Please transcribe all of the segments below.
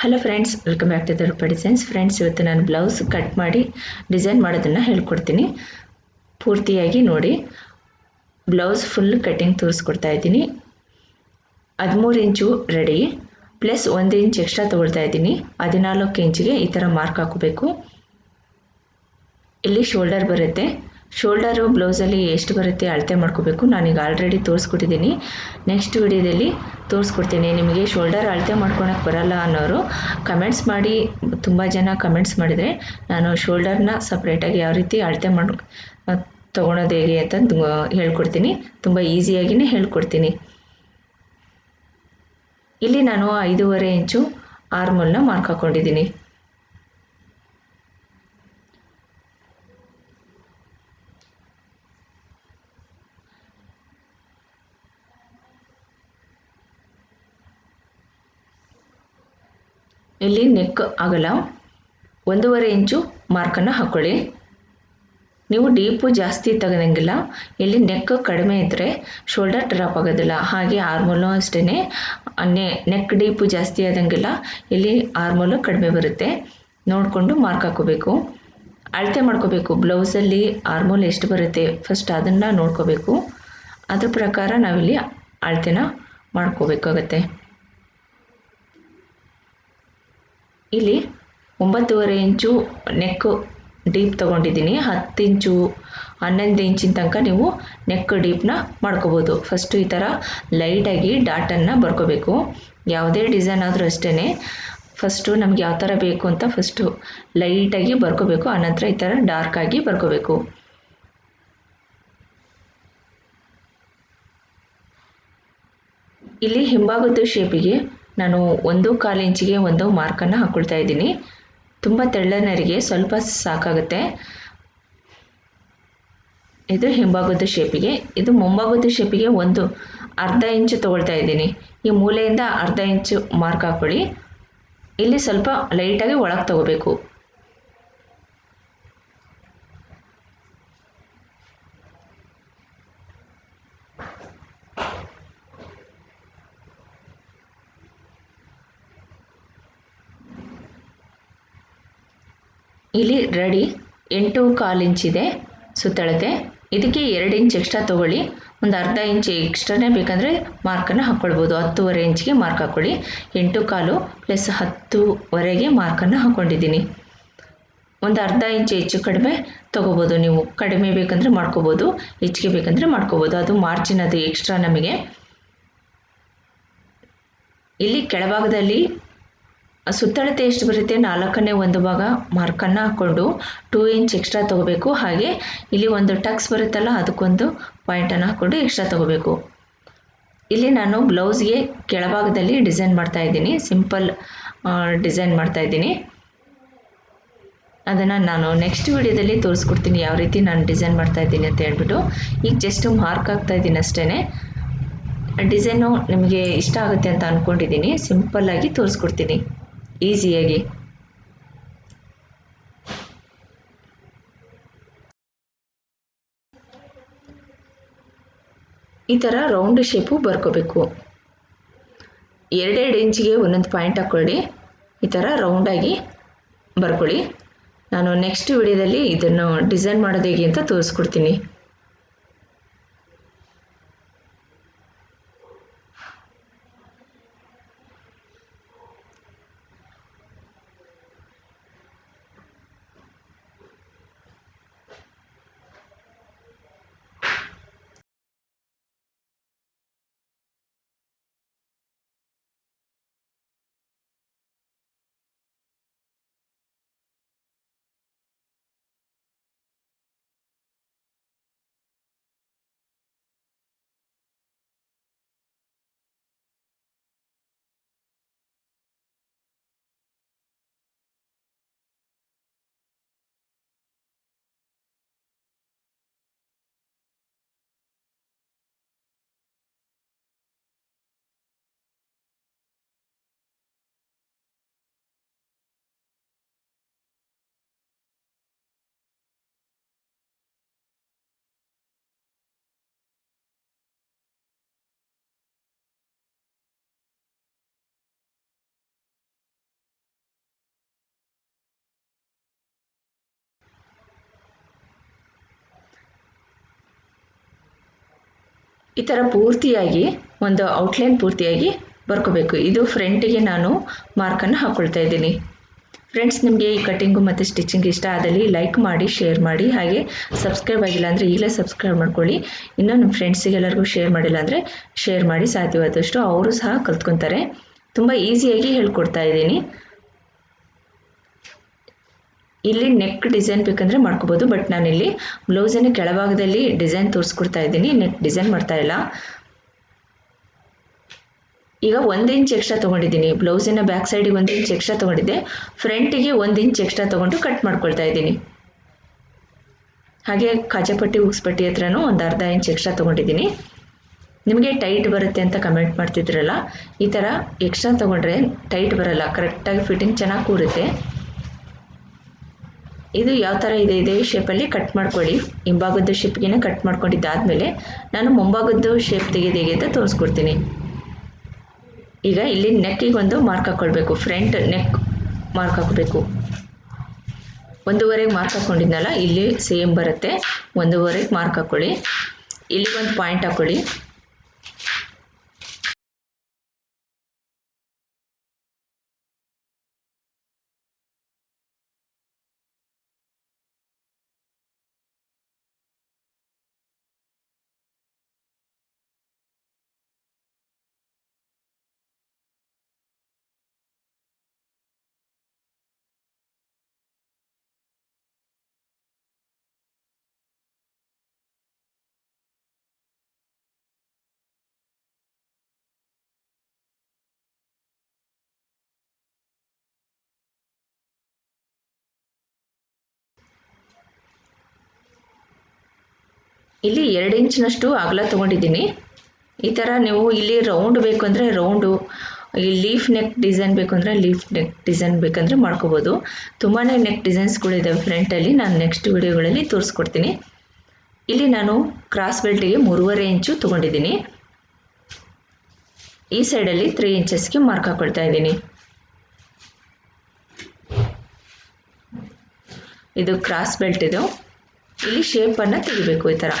Hello friends, welcome back to the Roopa designs. Friends, ಇವತ್ತು ನಾನು blouse cut ಮಾಡಿ design ಮಾಡೋದನ್ನು ಹೇಳ್ಕೊಡ್ತೀನಿ. ಪೂರ್ತಿಯಾಗಿ ನೋಡಿ. ಬ್ಲೌಸ್ ಫುಲ್ ಕಟ್ಟಿಂಗ್ ತೋರಿಸ್ಕೊಡ್ತಾ ಇದ್ದೀನಿ. 13 ಇಂಚು ರೆಡಿ ಪ್ಲಸ್ 1 ಇಂಚ್ ಎಕ್ಸ್ಟ್ರಾ ತೊಗೊಳ್ತಾ ಇದ್ದೀನಿ. 14 ಇಂಚಿಗೆ ಈ ಥರ ಮಾರ್ಕ್ ಹಾಕೋಬೇಕು. ಇಲ್ಲಿ ಶೋಲ್ಡರ್ ಬರುತ್ತೆ. ಶೋಲ್ಡರು ಬ್ಲೌಸಲ್ಲಿ ಎಷ್ಟು ಬರುತ್ತೆ ಅಳತೆ ಮಾಡ್ಕೋಬೇಕು. ನಾನೀಗ ಆಲ್ರೆಡಿ ತೋರಿಸ್ಕೊಟ್ಟಿದ್ದೀನಿ. ನೆಕ್ಸ್ಟ್ ವಿಡಿಯೋದಲ್ಲಿ ತೋರಿಸ್ಕೊಡ್ತೀನಿ. ನಿಮಗೆ ಶೋಲ್ಡರ್ ಅಳತೆ ಮಾಡ್ಕೊಳಕ್ಕೆ ಬರಲ್ಲ ಅನ್ನೋರು ಕಮೆಂಟ್ಸ್ ಮಾಡಿ. ತುಂಬ ಜನ ಕಮೆಂಟ್ಸ್ ಮಾಡಿದರೆ ನಾನು ಶೋಲ್ಡರ್ನ ಸಪ್ರೇಟಾಗಿ ಯಾವ ರೀತಿ ಅಳತೆ ತೊಗೊಳೋದು ಹೇಗೆ ಅಂತ ಹೇಳ್ಕೊಡ್ತೀನಿ. ತುಂಬ ಈಸಿಯಾಗಿಯೇ ಹೇಳ್ಕೊಡ್ತೀನಿ. ಇಲ್ಲಿ ನಾನು 5.5 ಇಂಚು ಆರ್ಮೋಲ್ನ ಮಾರ್ಕ್ ಹಾಕ್ಕೊಂಡಿದ್ದೀನಿ. ಇಲ್ಲಿ ನೆಕ್ ಆಗಲ್ಲ 1.5 ಇಂಚು ಮಾರ್ಕನ್ನು ಹಾಕ್ಕೊಳ್ಳಿ. ನೀವು ಡೀಪು ಜಾಸ್ತಿ ತಗೊಳಂಗಿಲ್ಲ. ಇಲ್ಲಿ ನೆಕ್ ಕಡಿಮೆ ಇದ್ದರೆ ಶೋಲ್ಡರ್ ಡ್ರಾಪ್ ಆಗೋದಿಲ್ಲ. ಹಾಗೆ ಆರ್ಮೋಲು ಅಷ್ಟೇ, ನೆಕ್ ಡೀಪು ಜಾಸ್ತಿ ಆದಂಗಿಲ್ಲ. ಇಲ್ಲಿ ಆರ್ಮೋಲು ಕಡಿಮೆ ಬರುತ್ತೆ. ನೋಡಿಕೊಂಡು ಮಾರ್ಕ್ ಹಾಕೋಬೇಕು. ಅಳತೆ ಮಾಡ್ಕೋಬೇಕು. ಬ್ಲೌಸಲ್ಲಿ ಆರ್ಮೋಲ್ ಎಷ್ಟು ಬರುತ್ತೆ ಫಸ್ಟ್ ಅದನ್ನು ನೋಡ್ಕೋಬೇಕು. ಅದ್ರ ಪ್ರಕಾರ ನಾವಿಲ್ಲಿ ಅಳತೆನ ಮಾಡ್ಕೋಬೇಕಾಗತ್ತೆ. ಇಲ್ಲಿ 9.5 ಇಂಚು ನೆಕ್ ಡೀಪ್ ತೊಗೊಂಡಿದ್ದೀನಿ. 10 ಇಂಚು 11 ಇಂಚಿನ ತನಕ ನೀವು ನೆಕ್ ಡೀಪ್ನ ಮಾಡ್ಕೋಬೋದು. ಫಸ್ಟು ಈ ಥರ ಲೈಟಾಗಿ ಡಾಟನ್ನು ಬರ್ಕೋಬೇಕು. ಯಾವುದೇ ಡಿಸೈನ್ ಆದರೂ ಅಷ್ಟೇ, ಫಸ್ಟು ನಮ್ಗೆ ಯಾವ ಥರ ಬೇಕು ಅಂತ ಫಸ್ಟು ಲೈಟಾಗಿ ಬರ್ಕೋಬೇಕು. ಆನಂತರ ಈ ಥರ ಡಾರ್ಕಾಗಿ ಬರ್ಕೋಬೇಕು. ಇಲ್ಲಿ ಹಿಂಭಾಗದ ಶೇಪಿಗೆ ನಾನು 1.25 ಇಂಚಿಗೆ ಒಂದು ಮಾರ್ಕನ್ನು ಹಾಕ್ಕೊಳ್ತಾ ಇದ್ದೀನಿ. ತುಂಬ ತೆಳ್ಳನರಿಗೆ ಸ್ವಲ್ಪ ಸಾಕಾಗುತ್ತೆ. ಇದು ಹಿಂಭಾಗದ ಶೇಪಿಗೆ. ಇದು ಮುಂಭಾಗದ ಶೇಪಿಗೆ ಒಂದು ಅರ್ಧ ಇಂಚು ತೊಗೊಳ್ತಾ ಇದ್ದೀನಿ. ಈ ಮೂಲೆಯಿಂದ ಅರ್ಧ ಇಂಚು ಮಾರ್ಕ್ ಹಾಕ್ಕೊಳ್ಳಿ. ಇಲ್ಲಿ ಸ್ವಲ್ಪ ಲೈಟಾಗಿ ಒಳಗೆ ತಗೋಬೇಕು. ಇಲ್ಲಿ ರೆಡಿ 8.25 ಇಂಚಿದೆ ಸುತ್ತಳತೆ. ಇದಕ್ಕೆ 2 ಇಂಚ್ ಎಕ್ಸ್ಟ್ರಾ ತೊಗೊಳ್ಳಿ. ಒಂದು ಅರ್ಧ ಇಂಚ್ ಎಕ್ಸ್ಟ್ರಾನೇ ಬೇಕಂದರೆ ಮಾರ್ಕನ್ನು ಹಾಕ್ಕೊಳ್ಬೋದು. 10.5 ಇಂಚಿಗೆ ಮಾರ್ಕ್ ಹಾಕ್ಕೊಳ್ಳಿ. 8.25 ಪ್ಲಸ್ 10.5ಗೆ ಮಾರ್ಕನ್ನು ಹಾಕ್ಕೊಂಡಿದ್ದೀನಿ. ಒಂದು ಅರ್ಧ ಇಂಚ್ ಹೆಚ್ಚು ಕಡಿಮೆ ತೊಗೋಬೋದು. ನೀವು ಕಡಿಮೆ ಬೇಕಂದರೆ ಮಾಡ್ಕೋಬೋದು, ಹೆಚ್ಚಿಗೆ ಬೇಕಂದರೆ ಮಾಡ್ಕೋಬೋದು. ಅದು ಮಾರ್ಜಿನ್, ಅದು ಎಕ್ಸ್ಟ್ರಾ ನಮಗೆ. ಇಲ್ಲಿ ಕೆಳಭಾಗದಲ್ಲಿ ಸುತ್ತಳತೆ ಎಷ್ಟು ಬರುತ್ತೆ 4ನೇ 1 ಭಾಗ ಮಾರ್ಕನ್ನು ಹಾಕ್ಕೊಂಡು 2 ಇಂಚ್ ಎಕ್ಸ್ಟ್ರಾ ತೊಗೋಬೇಕು. ಹಾಗೆ ಇಲ್ಲಿ ಒಂದು ಟಕ್ಸ್ ಬರುತ್ತಲ್ಲ, ಅದಕ್ಕೊಂದು ಪಾಯಿಂಟನ್ನು ಹಾಕ್ಕೊಂಡು ಎಕ್ಸ್ಟ್ರಾ ತೊಗೋಬೇಕು. ಇಲ್ಲಿ ನಾನು ಬ್ಲೌಸ್ಗೆ ಕೆಳಭಾಗದಲ್ಲಿ ಡಿಸೈನ್ ಮಾಡ್ತಾ ಇದ್ದೀನಿ. ಸಿಂಪಲ್ ಡಿಸೈನ್ ಮಾಡ್ತಾ ಇದ್ದೀನಿ. ಅದನ್ನು ನಾನು ನೆಕ್ಸ್ಟ್ ವಿಡಿಯೋದಲ್ಲಿ ತೋರಿಸ್ಕೊಡ್ತೀನಿ ಯಾವ ರೀತಿ ನಾನು ಡಿಸೈನ್ ಮಾಡ್ತಾ ಇದ್ದೀನಿ ಅಂತ ಹೇಳ್ಬಿಟ್ಟು. ಈಗ ಜಸ್ಟ್ ಮಾರ್ಕ್ ಹಾಕ್ತಾ ಇದ್ದೀನಿ ಅಷ್ಟೇ. ಡಿಸೈನು ನಿಮಗೆ ಇಷ್ಟ ಆಗುತ್ತೆ ಅಂತ ಅಂದ್ಕೊಂಡಿದ್ದೀನಿ. ಸಿಂಪಲ್ಲಾಗಿ ತೋರಿಸ್ಕೊಡ್ತೀನಿ ಈಸಿಯಾಗಿ. ಈ ಥರ ರೌಂಡ್ ಶೇಪು ಬರ್ಕೋಬೇಕು. 2 ಇಂಚಿಗೆ ಒಂದೊಂದು ಪಾಯಿಂಟ್ ಹಾಕ್ಕೊಳ್ಳಿ. ಈ ಥರ ರೌಂಡಾಗಿ ಬರ್ಕೊಳ್ಳಿ. ನಾನು ನೆಕ್ಸ್ಟ್ ವಿಡಿಯೋದಲ್ಲಿ ಇದನ್ನು ಡಿಸೈನ್ ಮಾಡೋದು ಹೇಗೆ ಅಂತ ತೋರಿಸ್ಕೊಡ್ತೀನಿ. ಈ ಥರ ಪೂರ್ತಿಯಾಗಿ ಒಂದು ಔಟ್ಲೈನ್ ಪೂರ್ತಿಯಾಗಿ ಬರ್ಕೋಬೇಕು. ಇದು ಫ್ರಂಟಿಗೆ ನಾನು ಮಾರ್ಕನ್ನು ಹಾಕ್ಕೊಳ್ತಾ ಇದ್ದೀನಿ. ಫ್ರೆಂಡ್ಸ್, ನಿಮಗೆ ಈ ಕಟ್ಟಿಂಗು ಮತ್ತು ಸ್ಟಿಚಿಂಗ್ ಇಷ್ಟ ಆದಲ್ಲಿ ಲೈಕ್ ಮಾಡಿ, ಶೇರ್ ಮಾಡಿ, ಹಾಗೆ ಸಬ್ಸ್ಕ್ರೈಬ್ ಆಗಿಲ್ಲ ಅಂದರೆ ಈಗಲೇ ಸಬ್ಸ್ಕ್ರೈಬ್ ಮಾಡ್ಕೊಳ್ಳಿ. ಇನ್ನೂ ನಿಮ್ಮ ಫ್ರೆಂಡ್ಸಿಗೆ ಎಲ್ಲರಿಗೂ ಶೇರ್ ಮಾಡಿಲ್ಲ ಅಂದರೆ ಶೇರ್ ಮಾಡಿ, ಸಾಧ್ಯವಾದಷ್ಟು ಅವರು ಸಹ ಕಲ್ತ್ಕೊತಾರೆ. ತುಂಬ ಈಸಿಯಾಗಿ ಹೇಳ್ಕೊಡ್ತಾ ಇದ್ದೀನಿ. ಇಲ್ಲಿ ನೆಕ್ ಡಿಸೈನ್ ಬೇಕಂದರೆ ಮಾಡ್ಕೋಬೋದು, ಬಟ್ ನಾನಿಲ್ಲಿ ಬ್ಲೌಸನ್ನು ಕೆಳಭಾಗದಲ್ಲಿ ಡಿಸೈನ್ ತೋರಿಸ್ಕೊಡ್ತಾ ಇದ್ದೀನಿ, ನೆಕ್ ಡಿಸೈನ್ ಮಾಡ್ತಾ ಇಲ್ಲ. ಈಗ 1 ಇಂಚ್ ಎಕ್ಸ್ಟ್ರಾ ತೊಗೊಂಡಿದ್ದೀನಿ. ಬ್ಲೌಸಿನ ಬ್ಯಾಕ್ ಸೈಡಿಗೆ 1 ಇಂಚ್ ಎಕ್ಸ್ಟ್ರಾ ತೊಗೊಂಡಿದ್ದೆ, ಫ್ರಂಟಿಗೆ 1 ಇಂಚ್ ಎಕ್ಸ್ಟ್ರಾ ತೊಗೊಂಡು ಕಟ್ ಮಾಡ್ಕೊಳ್ತಾ ಇದ್ದೀನಿ. ಹಾಗೆ ಕಾಜಾಪಟ್ಟಿ ಉಕ್ಸ್ಪಟ್ಟಿ ಹತ್ರನೂ ಒಂದು ಅರ್ಧ ಇಂಚ್ ಎಕ್ಸ್ಟ್ರಾ ತೊಗೊಂಡಿದ್ದೀನಿ. ನಿಮಗೆ ಟೈಟ್ ಬರುತ್ತೆ ಅಂತ ಕಮೆಂಟ್ ಮಾಡ್ತಿದ್ರಲ್ಲ, ಈ ಥರ ಎಕ್ಸ್ಟ್ರಾ ತೊಗೊಂಡ್ರೆ ಟೈಟ್ ಬರಲ್ಲ, ಕರೆಕ್ಟಾಗಿ ಫಿಟ್ಟಿಂಗ್ ಚೆನ್ನಾಗಿ ಕೂರುತ್ತೆ. ಇದು ಯಾವ ಥರ ಇದೆ ಇದೇ ಶೇಪಲ್ಲಿ ಕಟ್ ಮಾಡ್ಕೊಳ್ಳಿ. ಹಿಂಭಾಗದ ಶೇಪ್ಗೆ ಕಟ್ ಮಾಡ್ಕೊಂಡಿದ್ದಾದಮೇಲೆ ನಾನು ಮುಂಭಾಗದ್ದು ಶೇಪ್ ತೆಗೆದು ಅಂತ ತೋರಿಸ್ಕೊಡ್ತೀನಿ. ಈಗ ಇಲ್ಲಿ ನೆಕ್ಕಿಗೆ ಒಂದು ಮಾರ್ಕ್ ಹಾಕ್ಕೊಳ್ಬೇಕು. ಫ್ರಂಟ್ ನೆಕ್ ಮಾರ್ಕ್ ಹಾಕಬೇಕು. 1.5 ಮಾರ್ಕ್ ಹಾಕ್ಕೊಂಡಿದ್ನಲ್ಲ, ಇಲ್ಲಿ ಸೇಮ್ ಬರುತ್ತೆ. 1.5 ಮಾರ್ಕ್ ಹಾಕ್ಕೊಳ್ಳಿ. ಇಲ್ಲಿ ಒಂದು ಪಾಯಿಂಟ್ ಹಾಕ್ಕೊಳ್ಳಿ. ಇಲ್ಲಿ 2 ಇಂಚಿನಷ್ಟು ಅಗಲ ತೊಗೊಂಡಿದ್ದೀನಿ. ಈ ಥರ ನೀವು ಇಲ್ಲಿ ರೌಂಡ್ ಬೇಕು ಅಂದರೆ ರೌಂಡು, ಈ ಲೀಫ್ ನೆಕ್ ಡಿಸೈನ್ ಬೇಕು ಅಂದರೆ ಲೀಫ್ ನೆಕ್ ಡಿಸೈನ್ ಬೇಕಂದರೆ ಮಾಡ್ಕೋಬೋದು. ತುಂಬಾ ನೆಕ್ ಡಿಸೈನ್ಸ್ಗಳಿದ್ದಾವೆ ಫ್ರಂಟಲ್ಲಿ, ನಾನು ನೆಕ್ಸ್ಟ್ ವಿಡಿಯೋಗಳಲ್ಲಿ ತೋರಿಸ್ಕೊಡ್ತೀನಿ. ಇಲ್ಲಿ ನಾನು ಕ್ರಾಸ್ ಬೆಲ್ಟಿಗೆ 3.5 ಇಂಚು ತೊಗೊಂಡಿದ್ದೀನಿ. ಈ ಸೈಡಲ್ಲಿ 3 ಇಂಚಸ್ಗೆ ಮಾರ್ಕ್ ಹಾಕ್ಕೊಳ್ತಾ ಇದ್ದೀನಿ. ಇದು ಕ್ರಾಸ್ ಬೆಲ್ಟ್ ಇದು. ಇಲ್ಲಿ ಶೇಪನ್ನು ತೆಗಿಬೇಕು. ಈ ಥರ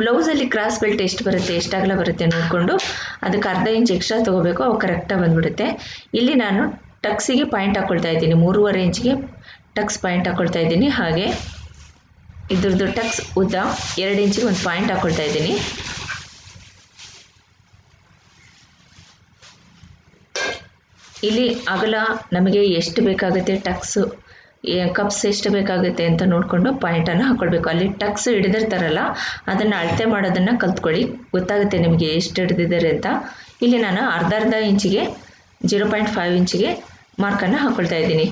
ಬ್ಲೌಸಲ್ಲಿ ಕ್ರಾಸ್ ಬೆಲ್ಟ್ ಎಷ್ಟು ಬರುತ್ತೆ, ಎಷ್ಟು ಅಗಲ ಬರುತ್ತೆ ನೋಡಿಕೊಂಡು ಅದಕ್ಕೆ ಅರ್ಧ ಇಂಚ್ ಎಕ್ಸ್ಟ್ರಾ ತೊಗೋಬೇಕು, ಅವು ಕರೆಕ್ಟಾಗಿ ಬಂದುಬಿಡುತ್ತೆ. ಇಲ್ಲಿ ನಾನು ಟಕ್ಸಿಗೆ ಪಾಯಿಂಟ್ ಹಾಕ್ಕೊಳ್ತಾ ಇದ್ದೀನಿ. 3.5 ಇಂಚಿಗೆ ಟಕ್ಸ್ ಪಾಯಿಂಟ್ ಹಾಕ್ಕೊಳ್ತಾ ಇದ್ದೀನಿ. ಹಾಗೆ ಇದ್ರದ್ದು ಟಕ್ಸ್ ಉದ್ದ 2 ಇಂಚಿಗೆ ಒಂದು ಪಾಯಿಂಟ್ ಹಾಕ್ಕೊಳ್ತಾ ಇದ್ದೀನಿ. ಇಲ್ಲಿ ಅಗಲ ನಮಗೆ ಎಷ್ಟು ಬೇಕಾಗುತ್ತೆ, ಟಕ್ಸು ಕಪ್ಸ್ ಎಷ್ಟು ಬೇಕಾಗುತ್ತೆ ಅಂತ ನೋಡಿಕೊಂಡು ಪಾಯಿಂಟನ್ನು ಹಾಕ್ಕೊಳ್ಬೇಕು. ಅಲ್ಲಿ ಟಕ್ಸ್ ಹಿಡಿದಿರ್ತಾರಲ್ಲ, ಅದನ್ನು ಅಳತೆ ಮಾಡೋದನ್ನು ಕಲ್ತ್ಕೊಳ್ಳಿ, ಗೊತ್ತಾಗುತ್ತೆ ನಿಮಗೆ ಎಷ್ಟು ಹಿಡಿದಿದ್ದಾರೆ ಅಂತ. ಇಲ್ಲಿ ನಾನು ಅರ್ಧ ಇಂಚಿಗೆ 0.5 ಇಂಚಿಗೆ ಮಾರ್ಕನ್ನು ಹಾಕ್ಕೊಳ್ತಾ ಇದ್ದೀನಿ.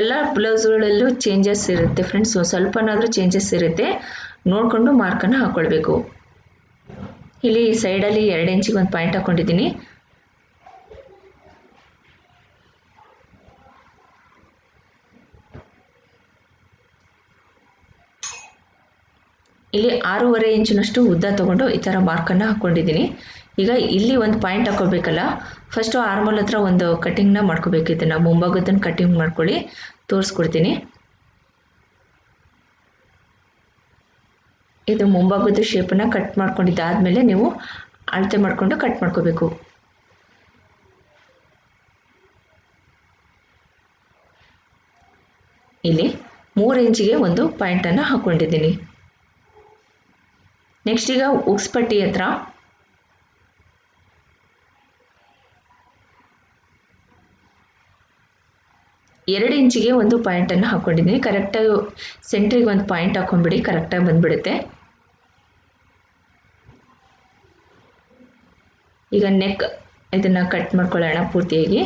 ಎಲ್ಲ ಬ್ಲೌಸ್ಗಳಲ್ಲೂ ಚೇಂಜಸ್ ಇರುತ್ತೆ ಫ್ರೆಂಡ್ಸ್, ಸ್ವಲ್ಪನಾದರೂ ಚೇಂಜಸ್ ಇರುತ್ತೆ, ನೋಡಿಕೊಂಡು ಮಾರ್ಕನ್ನು ಹಾಕ್ಕೊಳ್ಬೇಕು. ಇಲ್ಲಿ ಸೈಡಲ್ಲಿ 2 ಇಂಚಿಗೆ ಒಂದು ಪಾಯಿಂಟ್ ಹಾಕ್ಕೊಂಡಿದ್ದೀನಿ. ಇಲ್ಲಿ 6.5 ಇಂಚಿನಷ್ಟು ಉದ್ದ ತೊಗೊಂಡು ಈ ಥರ ಮಾರ್ಕನ್ನು ಹಾಕ್ಕೊಂಡಿದ್ದೀನಿ. ಈಗ ಇಲ್ಲಿ ಒಂದು ಪಾಯಿಂಟ್ ಹಾಕ್ಕೋಬೇಕಲ್ಲ, ಫಸ್ಟು ಆರ್ಮೋಲ್ ಹತ್ರ ಒಂದು ಕಟ್ಟಿಂಗ್ನ ಮಾಡ್ಕೋಬೇಕು. ಇದನ್ನು ಮುಂಭಾಗದನ್ನು ಕಟ್ಟಿಂಗ್ ಮಾಡ್ಕೊಳ್ಳಿ, ತೋರಿಸ್ಕೊಡ್ತೀನಿ. ಇದು ಮುಂಭಾಗದ ಶೇಪನ್ನು ಕಟ್ ಮಾಡ್ಕೊಂಡಿದ್ದಾದಮೇಲೆ ನೀವು ಅಳತೆ ಮಾಡಿಕೊಂಡು ಕಟ್ ಮಾಡ್ಕೋಬೇಕು. ಇಲ್ಲಿ 3 ಇಂಚಿಗೆ ಒಂದು ಪಾಯಿಂಟನ್ನು ಹಾಕ್ಕೊಂಡಿದ್ದೀನಿ. ನೆಕ್ಸ್ಟ್ ಈಗ ಉಕ್ಸ್ಪಟ್ಟಿ ಹತ್ರ ಎರಡು ಇಂಚಿಗೆ ಒಂದು ಪಾಯಿಂಟನ್ನು ಹಾಕ್ಕೊಂಡಿದ್ದೀನಿ. ಕರೆಕ್ಟಾಗಿ ಸೆಂಟ್ರಿಗೆ ಒಂದು ಪಾಯಿಂಟ್ ಹಾಕ್ಕೊಂಡ್ಬಿಡಿ, ಕರೆಕ್ಟಾಗಿ ಬಂದುಬಿಡುತ್ತೆ. ಈಗ ನೆಕ್ ಇದನ್ನು ಕಟ್ ಮಾಡ್ಕೊಳ್ಳೋಣ ಪೂರ್ತಿಯಾಗಿ.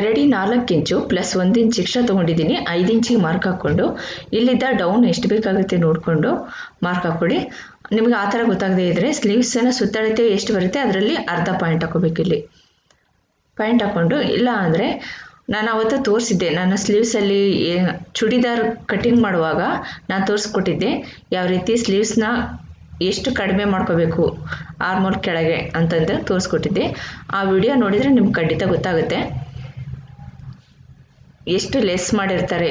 ರೆಡಿ 4 ಇಂಚು ಪ್ಲಸ್ 1 ಇಂಚ್ ಎಕ್ಸ್ಟ್ರಾ ತೊಗೊಂಡಿದ್ದೀನಿ. 5 ಇಂಚಿಗೆ ಮಾರ್ಕ್ ಹಾಕ್ಕೊಂಡು ಇಲ್ಲಿದ್ದ ಡೌನ್ ಎಷ್ಟು ಬೇಕಾಗುತ್ತೆ ನೋಡಿಕೊಂಡು ಮಾರ್ಕ್ ಹಾಕ್ಕೊಳ್ಳಿ. ನಿಮಗೆ ಆ ಥರ ಗೊತ್ತಾಗದೇ ಇದ್ದರೆ ಸ್ಲೀವ್ಸನ್ನು ಸುತ್ತಳತೆ ಎಷ್ಟು ಬರುತ್ತೆ ಅದರಲ್ಲಿ ಅರ್ಧ ಪಾಯಿಂಟ್ ಹಾಕೋಬೇಕು. ಇಲ್ಲಿ ಪಾಯಿಂಟ್ ಹಾಕ್ಕೊಂಡು, ಇಲ್ಲ ಅಂದರೆ ನಾನು ಅವತ್ತು ತೋರಿಸಿದ್ದೆ ನನ್ನ ಸ್ಲೀವ್ಸಲ್ಲಿ ಚೂಡಿದಾರ್ ಕಟ್ಟಿಂಗ್ ಮಾಡುವಾಗ ನಾನು ತೋರಿಸ್ಕೊಟ್ಟಿದ್ದೆ ಯಾವ ರೀತಿ ಸ್ಲೀವ್ಸ್ನ ಎಷ್ಟು ಕಡಿಮೆ ಮಾಡ್ಕೋಬೇಕು ಆರ್ಮೋಲ್ ಕೆಳಗೆ ಅಂತಂದು ತೋರಿಸ್ಕೊಟ್ಟಿದ್ದೆ. ಆ ವಿಡಿಯೋ ನೋಡಿದರೆ ನಿಮ್ಗೆ ಖಂಡಿತ ಗೊತ್ತಾಗುತ್ತೆ ಎಷ್ಟು ಲೆಸ್ ಮಾಡಿರ್ತಾರೆ.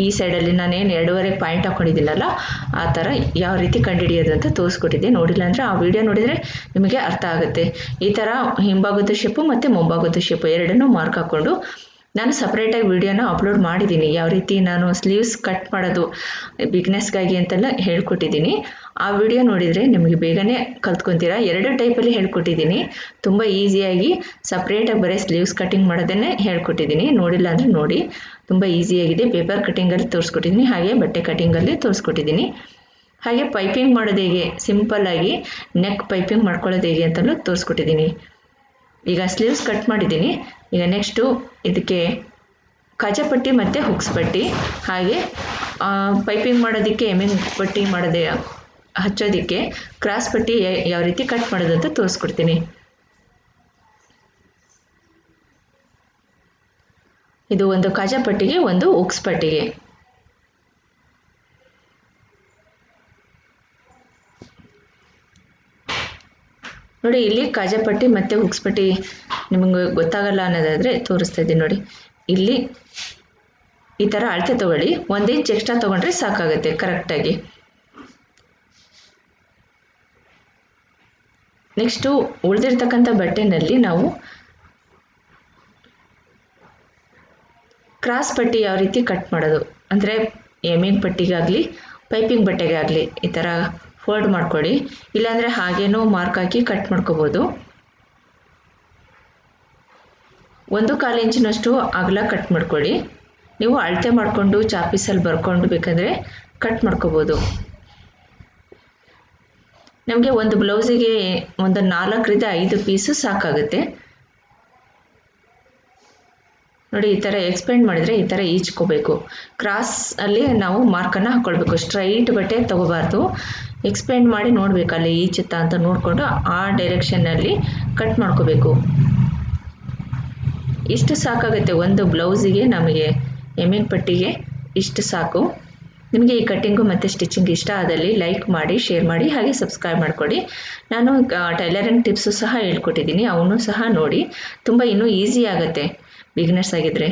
ಈ ಸೈಡಲ್ಲಿ ನಾನೇನು 2.5 ಪಾಯಿಂಟ್ ಹಾಕ್ಕೊಂಡಿದ್ದೀನಲ್ಲ ಆ ಥರ ಯಾವ ರೀತಿ ಕಂಡುಹಿಡಿಯೋದು ಅಂತ ತೋರಿಸ್ಕೊಟ್ಟಿದ್ದೆ. ನೋಡಿಲ್ಲ ಅಂದರೆ ಆ ವಿಡಿಯೋ ನೋಡಿದರೆ ನಿಮಗೆ ಅರ್ಥ ಆಗುತ್ತೆ. ಈ ಥರ ಹಿಂಭಾಗದ ಶೇಪು ಮತ್ತು ಮುಂಭಾಗದ ಶೇಪು ಎರಡನ್ನೂ ಮಾರ್ಕ್ ಹಾಕ್ಕೊಂಡು ನಾನು ಸಪ್ರೇಟಾಗಿ ವಿಡಿಯೋನ ಅಪ್ಲೋಡ್ ಮಾಡಿದ್ದೀನಿ. ಯಾವ ರೀತಿ ನಾನು ಸ್ಲೀವ್ಸ್ ಕಟ್ ಮಾಡೋದು ಬಿಗ್ನೆಸ್ಗಾಗಿ ಅಂತೆಲ್ಲ ಹೇಳ್ಕೊಟ್ಟಿದ್ದೀನಿ. ಆ ವಿಡಿಯೋ ನೋಡಿದರೆ ನಿಮಗೆ ಬೇಗನೆ ಕಲ್ತ್ಕೊತೀರಾ. 2 ಟೈಪಲ್ಲಿ ಹೇಳ್ಕೊಟ್ಟಿದ್ದೀನಿ. ತುಂಬ ಈಸಿಯಾಗಿ ಸಪ್ರೇಟಾಗಿ ಬರೀ ಸ್ಲೀವ್ಸ್ ಕಟ್ಟಿಂಗ್ ಮಾಡೋದನ್ನೇ ಹೇಳ್ಕೊಟ್ಟಿದ್ದೀನಿ. ನೋಡಿಲ್ಲ ಅಂದರೆ ನೋಡಿ, ತುಂಬ ಈಸಿಯಾಗಿದೆ. ಪೇಪರ್ ಕಟ್ಟಿಂಗಲ್ಲಿ ತೋರಿಸ್ಕೊಟ್ಟಿದ್ದೀನಿ, ಹಾಗೆ ಬಟ್ಟೆ ಕಟ್ಟಿಂಗಲ್ಲಿ ತೋರಿಸ್ಕೊಟ್ಟಿದ್ದೀನಿ. ಹಾಗೆ ಪೈಪಿಂಗ್ ಮಾಡೋದು ಹೇಗೆ, ಸಿಂಪಲ್ಲಾಗಿ ನೆಕ್ ಪೈಪಿಂಗ್ ಮಾಡ್ಕೊಳ್ಳೋದು ಹೇಗೆ ಅಂತಲೂ ತೋರಿಸ್ಕೊಟ್ಟಿದ್ದೀನಿ. ಈಗ ಸ್ಲೀವ್ಸ್ ಕಟ್ ಮಾಡಿದ್ದೀನಿ. ಈಗ ನೆಕ್ಸ್ಟು ಇದಕ್ಕೆ ಕಾಜಾಪಟ್ಟಿ ಮತ್ತು ಹುಕ್ಸ್ ಪಟ್ಟಿ, ಹಾಗೆ ಪೈಪಿಂಗ್ ಮಾಡೋದಕ್ಕೆ ಎಮ್ಮಿಂಗ್ ಪಟ್ಟಿ ಮಾಡೋದೇ ಹಚ್ಚೋದಕ್ಕೆ ಕ್ರಾಸ್ ಪಟ್ಟಿ ಯಾವ ರೀತಿ ಕಟ್ ಮಾಡೋದು ಅಂತ ತೋರಿಸ್ಕೊಡ್ತೀನಿ. ಇದು ಒಂದು ಕಾಜಾಪಟ್ಟಿಗೆ, ಒಂದು ಹುಕ್ಸ್ ಪಟ್ಟಿಗೆ. ನೋಡಿ, ಇಲ್ಲಿ ಕಾಜಾಪಟ್ಟಿ ಮತ್ತು ಹುಕ್ಸ್ ಪಟ್ಟಿ ನಿಮಗೆ ಗೊತ್ತಾಗಲ್ಲ ಅನ್ನೋದಾದರೆ ತೋರಿಸ್ತಾ ಇದ್ದೀನಿ ನೋಡಿ. ಇಲ್ಲಿ ಈ ಥರ ಅಳತೆ ತೊಗೊಳ್ಳಿ. 1 ಇಂಚ್ ಎಕ್ಸ್ಟ್ರಾ ತೊಗೊಂಡ್ರೆ ಸಾಕಾಗುತ್ತೆ ಕರೆಕ್ಟಾಗಿ. ನೆಕ್ಸ್ಟು ಉಳಿದಿರ್ತಕ್ಕಂಥ ಬಟ್ಟೆನಲ್ಲಿ ನಾವು ಕ್ರಾಸ್ ಪಟ್ಟಿ ಯಾವ ರೀತಿ ಕಟ್ ಮಾಡೋದು ಅಂದರೆ ಎಮ್ಮಿಂಗ್ ಪಟ್ಟಿಗಾಗಲಿ ಪೈಪಿಂಗ್ ಬಟ್ಟೆಗಾಗಲಿ ಈ ಥರ ಫೋಲ್ಡ್ ಮಾಡ್ಕೊಳ್ಳಿ. ಇಲ್ಲಾಂದರೆ ಹಾಗೇನೋ ಮಾರ್ಕ್ ಹಾಕಿ ಕಟ್ ಮಾಡ್ಕೋಬೋದು. 1/4 ಇಂಚಿನಷ್ಟು ಅಗಲ ಕಟ್ ಮಾಡ್ಕೊಳ್ಳಿ. ನೀವು ಅಳತೆ ಮಾಡಿಕೊಂಡು ಚಾಪೀಸಲ್ಲಿ ಬರ್ಕೊಂಡು ಬೇಕಾದರೆ ಕಟ್ ಮಾಡ್ಕೋಬೋದು. ನಮಗೆ ಒಂದು ಬ್ಲೌಸಿಗೆ ಒಂದು 4ರಿಂದ 5 ಪೀಸು ಸಾಕಾಗುತ್ತೆ. ನೋಡಿ, ಈ ಥರ ಎಕ್ಸ್ಪೆಂಡ್ ಮಾಡಿದರೆ ಈ ಥರ ಈಚ್ಕೋಬೇಕು. ಕ್ರಾಸಲ್ಲಿ ನಾವು ಮಾರ್ಕನ್ನು ಹಾಕ್ಕೊಳ್ಬೇಕು. ಸ್ಟ್ರೈಟ್ ಬಟ್ಟೆ ತೊಗೋಬಾರ್ದು. ಎಕ್ಸ್ಪೆಂಡ್ ಮಾಡಿ ನೋಡಬೇಕು ಅಲ್ಲಿ ಈಚುತ್ತಾ ಅಂತ ನೋಡಿಕೊಂಡು ಆ ಡೈರೆಕ್ಷನ್ನಲ್ಲಿ ಕಟ್ ಮಾಡ್ಕೋಬೇಕು. ಇಷ್ಟು ಸಾಕಾಗುತ್ತೆ ಒಂದು ಬ್ಲೌಸಿಗೆ. ನಮಗೆ ಎಮ್ಮಿಂಗ್ ಪಟ್ಟಿಗೆ ಇಷ್ಟು ಸಾಕು. ನಿಮಗೆ ಈ ಕಟ್ಟಿಂಗು ಮತ್ತು ಸ್ಟಿಚಿಂಗ್ ಇಷ್ಟ ಆದಲ್ಲಿ ಲೈಕ್ ಮಾಡಿ, ಶೇರ್ ಮಾಡಿ, ಹಾಗೆ ಸಬ್ಸ್ಕ್ರೈಬ್ ಮಾಡಿಕೊಡಿ. ನಾನು ಟೈಲರಿಂಗ್ ಟಿಪ್ಸು ಸಹ ಹೇಳ್ಕೊಟ್ಟಿದ್ದೀನಿ, ಅವನು ಸಹ ನೋಡಿ. ತುಂಬ ಇನ್ನೂ ಈಸಿ ಆಗುತ್ತೆ ಬಿಗಿನರ್ಸ್ ಆಗಿದ್ದರೆ.